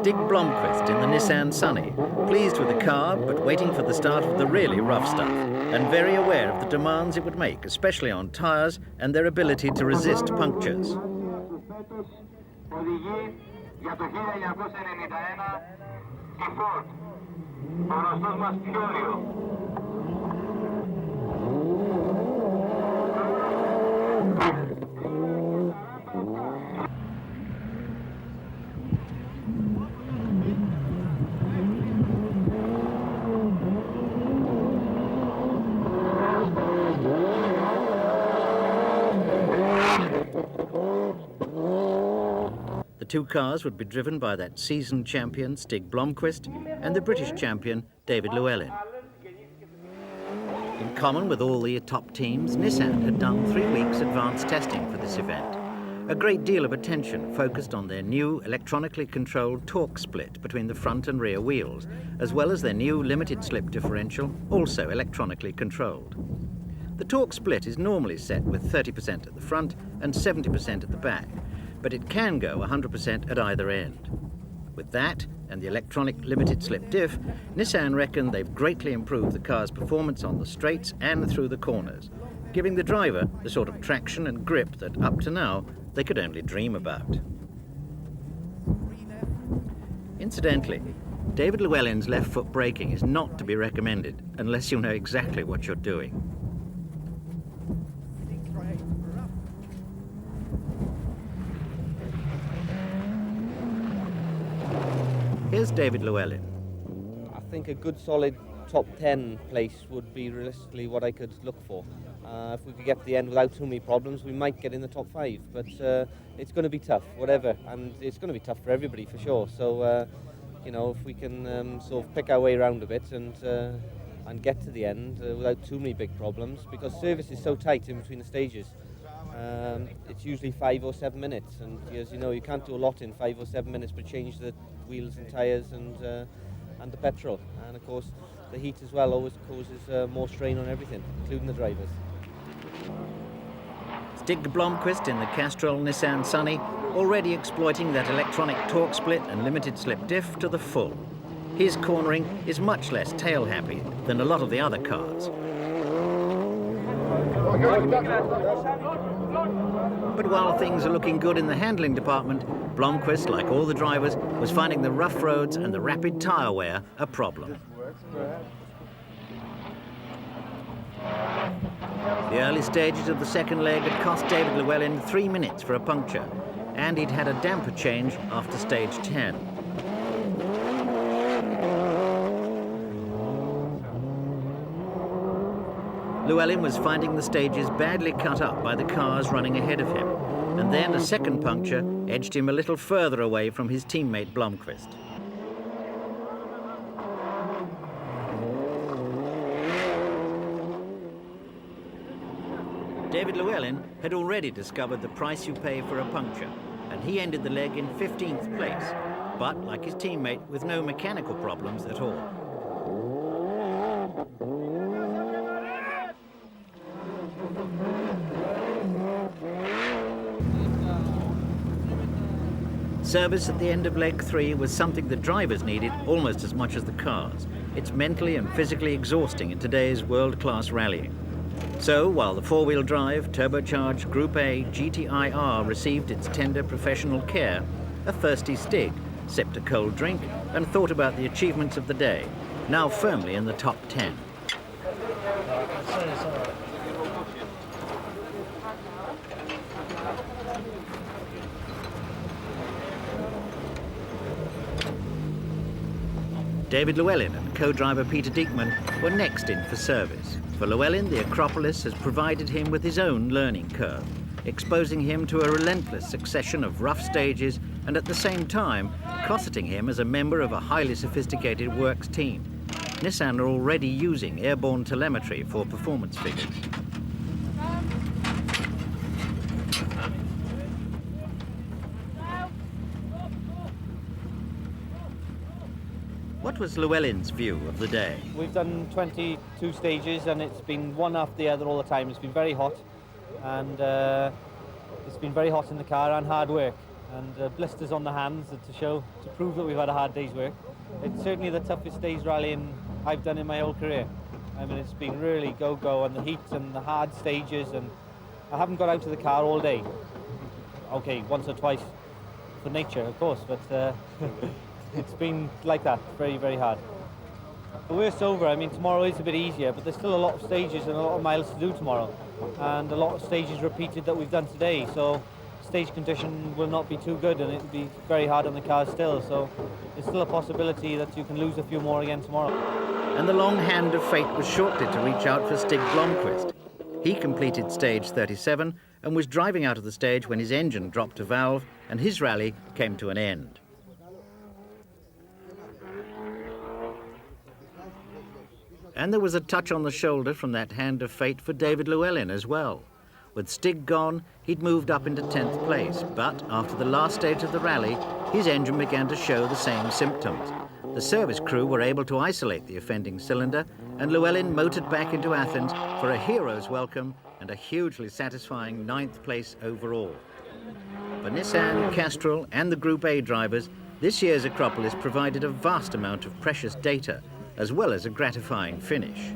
Stig Blomqvist in the Nissan Sunny, pleased with the car but waiting for the start of the really rough stuff, and very aware of the demands it would make, especially on tyres and their ability to resist punctures. The two cars would be driven by that seasoned champion Stig Blomqvist and the British champion David Llewellyn. In common with all the top teams, Nissan had done 3 weeks advanced testing for this event. A great deal of attention focused on their new electronically controlled torque split between the front and rear wheels, as well as their new limited slip differential, also electronically controlled. The torque split is normally set with 30% at the front and 70% at the back, but it can go 100% at either end. With that and the electronic limited slip diff, Nissan reckon they've greatly improved the car's performance on the straights and through the corners, giving the driver the sort of traction and grip that up to now they could only dream about. Incidentally, David Llewellyn's left foot braking is not to be recommended unless you know exactly what you're doing. Here's David Llewellyn. I think a good solid top 10 place would be realistically what I could look for. If we could get to the end without too many problems, we might get in the top 5, but it's going to be tough, whatever, and it's going to be tough for everybody for sure. So, you know, if we can sort of pick our way around a bit and get to the end without too many big problems, because service is so tight in between the stages. It's usually 5 or 7 minutes, and as you know, you can't do a lot in 5 or 7 minutes but change the wheels and tyres and the petrol. And of course, the heat as well always causes more strain on everything, including the drivers. Stig Blomqvist in the Castrol Nissan Sunny, already exploiting that electronic torque split and limited slip diff to the full. His cornering is much less tail-happy than a lot of the other cars. But while things are looking good in the handling department, Blomqvist, like all the drivers, was finding the rough roads and the rapid tyre wear a problem. The early stages of the second leg had cost David Llewellyn 3 minutes for a puncture, and he'd had a damper change after stage 10. Llewellyn was finding the stages badly cut up by the cars running ahead of him, and then a second puncture edged him a little further away from his teammate Blomqvist. David Llewellyn had already discovered the price you pay for a puncture, and he ended the leg in 15th place, but, like his teammate, with no mechanical problems at all. Service at the end of leg 3 was something the drivers needed almost as much as the cars. It's mentally and physically exhausting in today's world-class rallying. So, while the four-wheel drive, turbocharged Group A GTI-R received its tender professional care, a thirsty Stig sipped a cold drink and thought about the achievements of the day, now firmly in the top 10. David Llewellyn and co-driver Peter Dieckmann were next in for service. For Llewellyn, the Acropolis has provided him with his own learning curve, exposing him to a relentless succession of rough stages and at the same time cosseting him as a member of a highly sophisticated works team. Nissan are already using airborne telemetry for performance figures. What was Llewellyn's view of the day? We've done 22 stages and it's been one after the other all the time. It's been very hot and it's been very hot in the car and hard work. and blisters on the hands to prove that we've had a hard day's work. It's certainly the toughest day's rallying I've done in my whole career. I mean, it's been really go-go on the heat and the hard stages, and I haven't got out of the car all day. Okay, once or twice for nature, of course, but it's been like that, very, very hard. The worst's over. I mean, tomorrow is a bit easier, but there's still a lot of stages and a lot of miles to do tomorrow, and a lot of stages repeated that we've done today, so stage condition will not be too good, and it'll be very hard on the car still, so there's still a possibility that you can lose a few more again tomorrow. And the long hand of fate was shortly to reach out for Stig Blomqvist. He completed stage 37 and was driving out of the stage when his engine dropped a valve and his rally came to an end. And there was a touch on the shoulder from that hand of fate for David Llewellyn as well. With Stig gone, he'd moved up into 10th place, but after the last stage of the rally, his engine began to show the same symptoms. The service crew were able to isolate the offending cylinder, and Llewellyn motored back into Athens for a hero's welcome and a hugely satisfying 9th place overall. For Nissan, Castrol and the Group A drivers, this year's Acropolis provided a vast amount of precious data, as well as a gratifying finish.